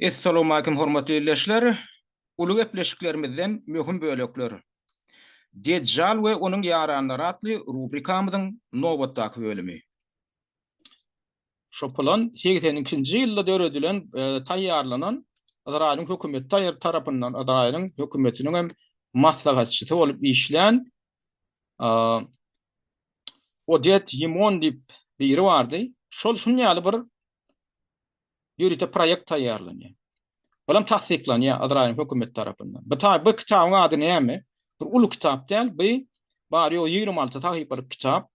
Assalamu alaykum hormatly dinleyijiler. Ulu gepleşiklerimizden möhüm bölekler. Deccal we onuň ýaranlary atly rubrikamyzyň nowatdaky bölümi. Şo plan 82-nji ýylda döredilen taýýarlanan Izraýlyň hökümeti tarapyndan Izraýlyň hökümetiniň hem maslahatçysy bolup işlän Oded Yimon dip biri bardy. Şol şunýaly bir ýörite proýekt taýýarlanýar. Olam tasdiklanýar Izraýl hökümeti tarapyndan. Bu kitabyň ady näme? Bir ulu kitap däl, bu bari o 26 tahyply kitap.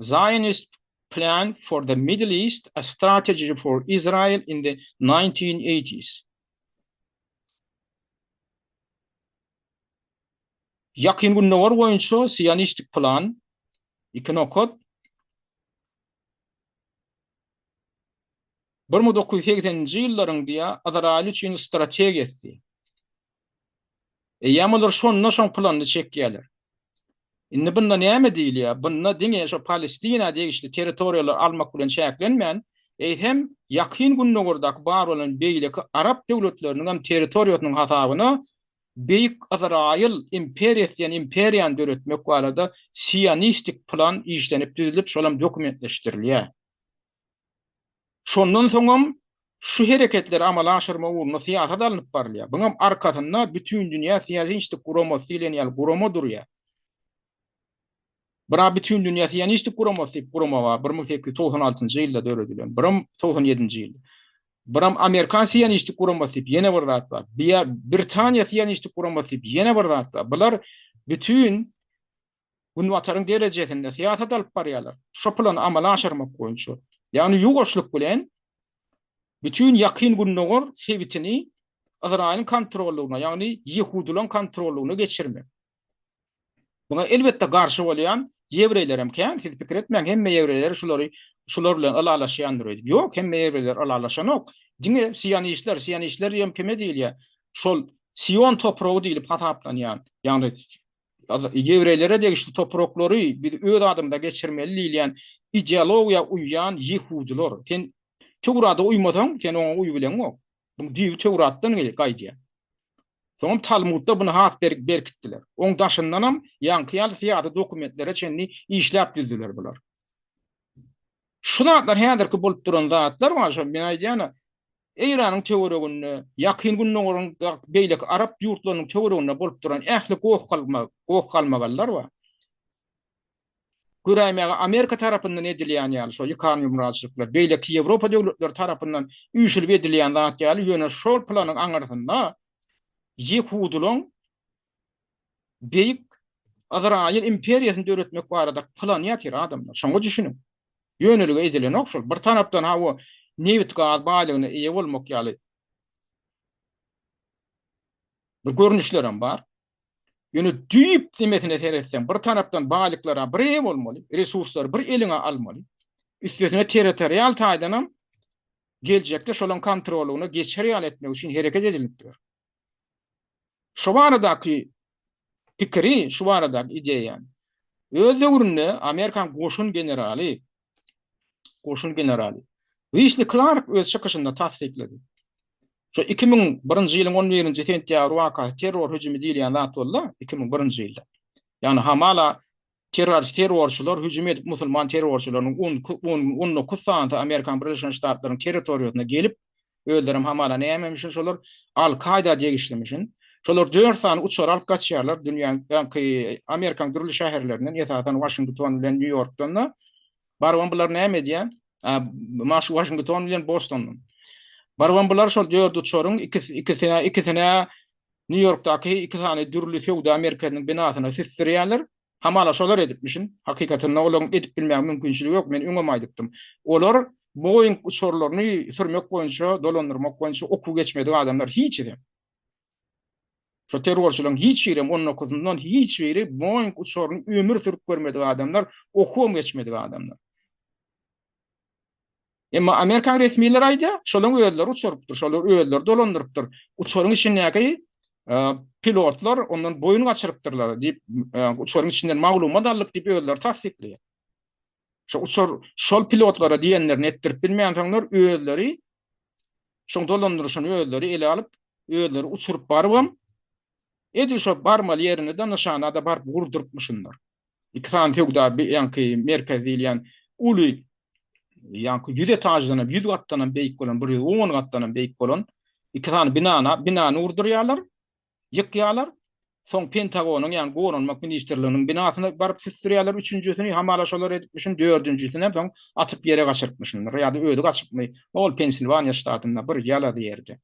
Zionist Plan for the Middle East: A Strategy for Israel in the 1980s. Yakyn günler boýunça Sionistik plan iki nokot 1980-nji ýyllaryň diýä Izrail üçin strategiýasy. Ýamalar şoň plany çekýärler. Indi bunda näme diýilýär? Bunda diňe şo Palestina diýişli territoriýalar almak bilen çäklenmän, hem yakyn günlerdeki bar bolan beýleki Arap döwletleriniň hem territoriýasynyň hasabyny Beýik Izrail imperiýan döretmek barada Sionistik plan işlenip düzülip şolam dokumentleşdirilýär. Şondan soňam şu hereketleri amala aşyrma uğruna siýasat alınıp barylýar. Buňam arkasynda bütün dünýä siýasy guramaty ýa-ni gurama durýar. Bira bütün dünýä siýasy gurama bar 1896-njy ýylda döredilen, 1997-nji ýylda. Biram Amerikan siýasy guramaty ýene bir zat bar. Britaniýa siýasy guramaty ýene bir zat bar. Bular bütün günwataryň derejesinde siýasat alyp barýarlar. Şo plan amala aşyrmak boýunça. Yani ýugoşlyk bilen bütün yakyn günler sebitini Izraýlyň kontrolüne, yani Ýehudilaryň kontrolüne geçirmek. Buna elbette garşy bolýan ýewreýler hem kän, siz pikir etmeň, hemme ýewreýler şular bilen alalaşýandyr. Ýok, hemme ýewreýler alalaşanok. Diňe Sionistler hem kime diýilýär? Şol Sion topragy diýilip hataplanýan. Yani ýewreýlere degişli topraklary bir öz adamda geçirmeli diýilýän ideologiýa uýan Ýehudiler. Sen Tevrata uymasaň, sen oňa uý bilenok. Bu diýip Tewratdan gaýdýar. Soňam Talmudda bunu has berkitdiler. Oň daşyndanam ýankyýaly siýasy dokumentlere çenli işläp düzdiler bular. Şunatlar häzirki bolup duran zatlar bar. Men aýdýana Eýranyň teoriýasyny, yakyn günleriň beýleki Arap ýurtlarynyň teoriýasyny bolup duran ähli gowy kalmaganlar bar. Güräýmäge Amerika tarapyndan edilýän ýaly şo ýykany muraçlyklar, beýleki Ýewropa döwletleri tarapyndan üýşülip edilýän zat ýaly ýöne şol planyň aňarsynda Ýehudilaryň beýik Izrail imperiýasyny döretmek barada plan ýatyr adamlar. Şoňa düşünün. Ýönelige edilen okşol. Bir tarapdan hawa newit gaz balygyny eýe bolmak ýaly bir görnüşlerim bar. Ýöne düýüp demesine seretsen, bir tarapdan balyklara bir eýe bolmaly, resurslar bir eliňe almaly. Üstüne territorial taýdanam geljekde şolaň kontroluny geçerýär etmek üçin hereket edilipdir. Şu baradaky pikiri, şu baradaky ideýa. Öz döwründe Amerikan goşun generali Wesley Clark öz çykyşynda tasdikledi. Şu 2001-nji ýylyň 11-nji sentýabr waka terror hüjümi diýilýän zat bolla 2001-nji ýylda. Yani hamala terrorçylar hüjüm edip musulman terrorçylaryň 19 sanaty Amerikan Birleşik Ştatlarynyň territoriýasyna gelip öldürüm hamala nämemişin şolar Al-Qaida diýip işlemişin. Şolar 4 sany uçar alyp gaçýarlar dünýäň Amerikan türlü şäherlerinden, ýa-da Washington bilen New Yorkdan. Barwan bular näme diýen? Washington bilen Bostondan. Barwan bular şol 4 uçaryň ikisine New Yorkdaky 2 tane dürli feowda Amerikanyň binasyna sistirýärler. Hamala şolar edipmişin. Hakykatynda olaryň edip bilmäň mümkinçiligi ýok. Men öňe aýdypdym. Olar Boeing uçarlaryny sürmek boýunça, dolandyrmak boýunça okuw geçmedi adamlar hiç edem. Şo terrorçylaryň hiç biri 19-ndan hiç biri Boeing uçaryny ömür sürüp görmedi adamlar, okuw geçmedi adamlar. Emma Amerikan resmiýetleri aýdýar, şolaň öýleri uçurypdyr, şolar öýleri dolandyrypdyr. Uçaryň içindäki pilotlar ondan boyun gaçyrypdyrlar diýip uçaryň içinden maglumat aldyk diýip öýleri tasdikleýär. Şol pilotlara diýenlerini etdirip bilmeýän soňlar öýleri Şoň dolandyrşan öýleri ele alyp, öýleri uçurup barybam. Edil şo barmal ýerine de nişanada barıp gurdurypmyşynlar. İki tane tögda ýanky merkez diýilýän uly ýanky 100 etajdanyp 100 gatdanyp beýik bolan, 10 gatdanyp beýik bolan iki tane binany urdurýarlar, ýykýarlar. Soň Pentagonyň ýani Gorunmak ministrliginiň binasyna baryp süstirýärler, üçüncüsini hamalaşalar edipmişin, dördüncüsini soň atyp ýere gaçyrpmışynlar. Ýa-da öýdi gaçypmy, ol Pensilvaniya ştatynda bir ýala diýerdi.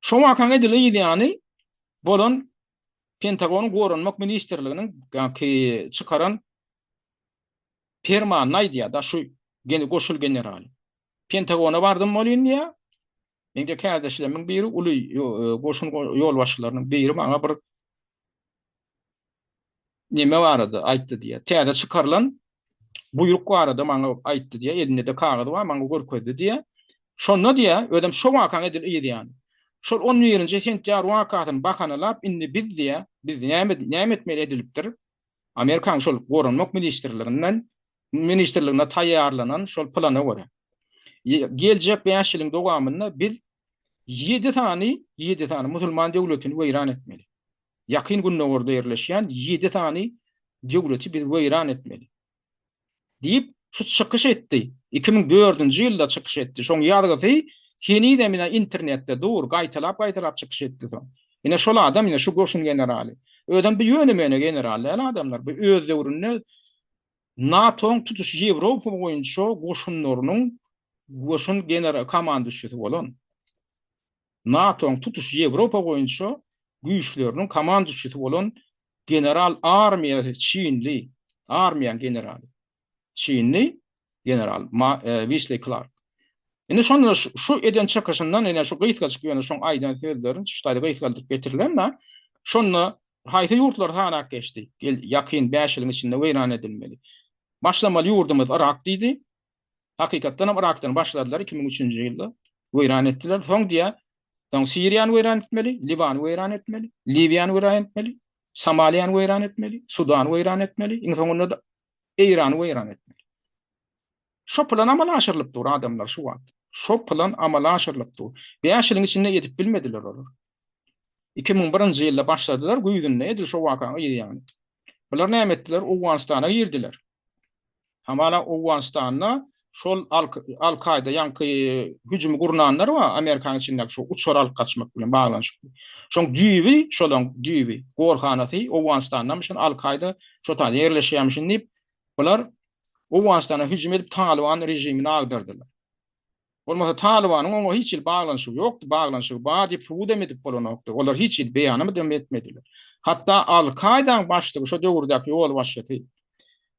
Şo wakan edilýär ýani bolan Pentagonyň Gorunmak ministrliginiň çykaran ferman aýdýar da şu goşul general. Pentagona bardym bolýan ýa. Meňde kardeşlerimin biri uly goşun ýol başçylarynyň biri maňa bir neme barady, aýtdy diýe. Täze çykarylan buyruk barady maňa aýtdy diýe, elinde de kagady bar, maňa görkezdi diýe. Şonda diýe, ödem şo wakan edil ýa-da. Şol 11-nji sentýabr wakatyny bakanalap, indi biz diýe, biz näme etmeli edilipdir? Amerikan şol Gorunmak ministrligine taýýarlanan şol plana görä. Geljek 5 ýylyň dowamynda biz 7 tane musulman döwletini weýran etmeli. Ýakyn günnäwerde ýerleşýän 7 tane döwleti biz weýran etmeli. Diýip şu çykyş etdi. 2004-nji ýylda çykyş etdi. Şoň ýadgasy hini de mine internetde dur gaýtalap çykyş etdi soň. Ine şol adam ine şu goşun generali. Ödem bir ýönemene generaller adamlar bu öz döwründe NATO'ň tutuş Ýewropa boýunça goşunlarynyň goşun general komandusy bolan. NATO'ň tutuş Ýewropa boýunça güýçleriniň komandusy bolan general armiýa Çinli, armiýa generali. Çinli general Wesley Clark. Ine şonu şu eden çykyşyndan ene şu gyýtga çykýan şoň aýdan sözlerin şutaýda gyýtgaldyk getirilen da şonu haýsy ýurtlar hanak geçdi. Ýakyn 5 ýylyň içinde weýran edilmeli. Başlamaly ýurdumyz Irak diýdi. Hakykatdan Irakdan başladylar 2003-nji ýylda. Weýran etdiler. Soň diýe, soň Siriýany weýran etmeli, Libany weýran etmeli, Libyany weýran etmeli, Somaliýany weýran etmeli, Sudany weýran etmeli, iň soňunda da Irany weýran etmeli. Şo plan amala aşyrylypdyr adamlar şu wagt. Şo plan amala aşyrylypdyr. 5 ýylyň içinde ýetip bilmediler olar. 2001-nji ýylda başladylar, güýdünde edil şo wakan ýani. Bular näme etdiler? Owganistana girdiler. Hamala Owganistana şol Al-Qaida ýanky hüjüm gurnanlar wa Amerikan içindäki şu uçaral kaçmak bilen baglanyşyk. Şoň düýbi, şolaň düýbi gorhanaty Owganistandan şol Al-Qaida şo taýda ýerleşýärmişin diýip bular Owganistana hüjüm edip Taliban rejimini agdardylar. Olmasa Talibanyň oňa hiç il baglanyşy ýokdy, baglanyşy bar diýip suwud emedip bolanokdy. Olar hiç il beýanamy etmediler. Hatda Al-Qaida'ň başlygy şo döwürdäki ýol başçysy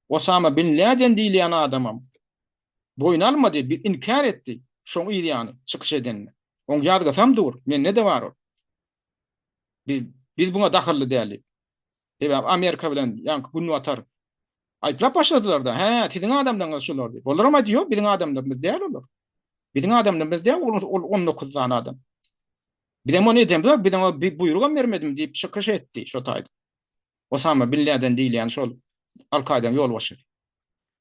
Osama bin Laden diýilýän adamam boýnalmady, bir inkar etdi. Şoň ýani çykyş edenine. Oň ýadgasam dur, men ne de bar o. Biz buna dahilli däli. Amerika bilen ýanky günni atar. Aýplap başladylar da. He, tiziň adamdan şolar diýip. Olar ama diýip, biziň adamlarymyz däl olar. Biziň adamlarymyz däl, 19 tane adam. Biziň onu edemler, biziň buyrugam bermedim diýip çykyş etdi şo taýda. Osama bin Laden diýilýän şol Al-Qaida'ň ýol başçysy.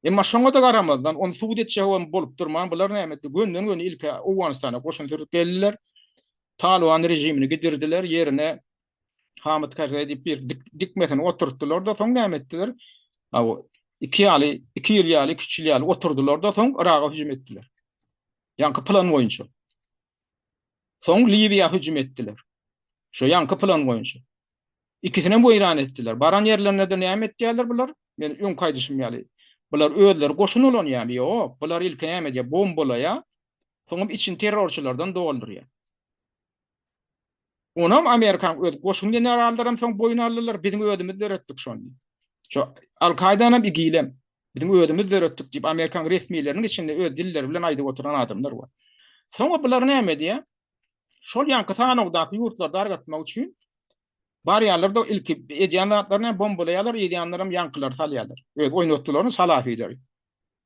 Emma şoňa da garamazdan onu suwud etjek bolup durman, bular näme etdi? Gönden ilk Owganistana goşun türüp geldiler. Taliban rejimini gidirdiler, yerine Hamid Karzai diýip bir dikmesini oturtdular da soň näme etdiler? Iki ýyl küçük ýaly oturdular da soň Iraga hüjüm etdiler. Ýanky plan boýunça. Soň Libyýa hüjüm etdiler. Şo ýanky plan boýunça. İkisini weýran etdiler. Baran ýerlerine de näme etdiler bular? Men öň kaýdyşym ýaly. Bular özleri goşun olan ýa-ni ýok. Bular ilk näme diýip bombalaya, soňam için terrorçylardan doldurýar. Onam Amerikan öz goşun generallarym soň boyun aldylar, biziň ödümüz öretdik şonu. Şo Al-Qaida'na bir giýlem. Biziň ödümüz öretdik diýip Amerikan resmiýetleriniň içinde öz dilleri bilen aýdyp oturan adamlar bar. Soňra bular näme diýip? Şol ýanky sanawdaky ýurtlarda argatmak üçin barýarlarda ilki edýanlaryny bombalaýarlar, edýanlarym ýankylar salýarlar. Öz oýnatdylaryny salafiler.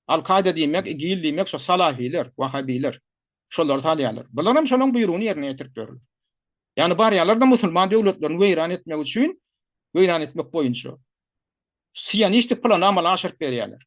Al-Qaida diýmek, igil diýmek şo salafiler, Wahabiler. Şolar salýarlar. Bular hem şonuň buyrugyny ýerine ýetiripdirler. Ýani barýarlarda musulman döwletlerini weýran etmek üçin, weýran etmek boýunça Siýanistlik plany amala aşyryp berýärler.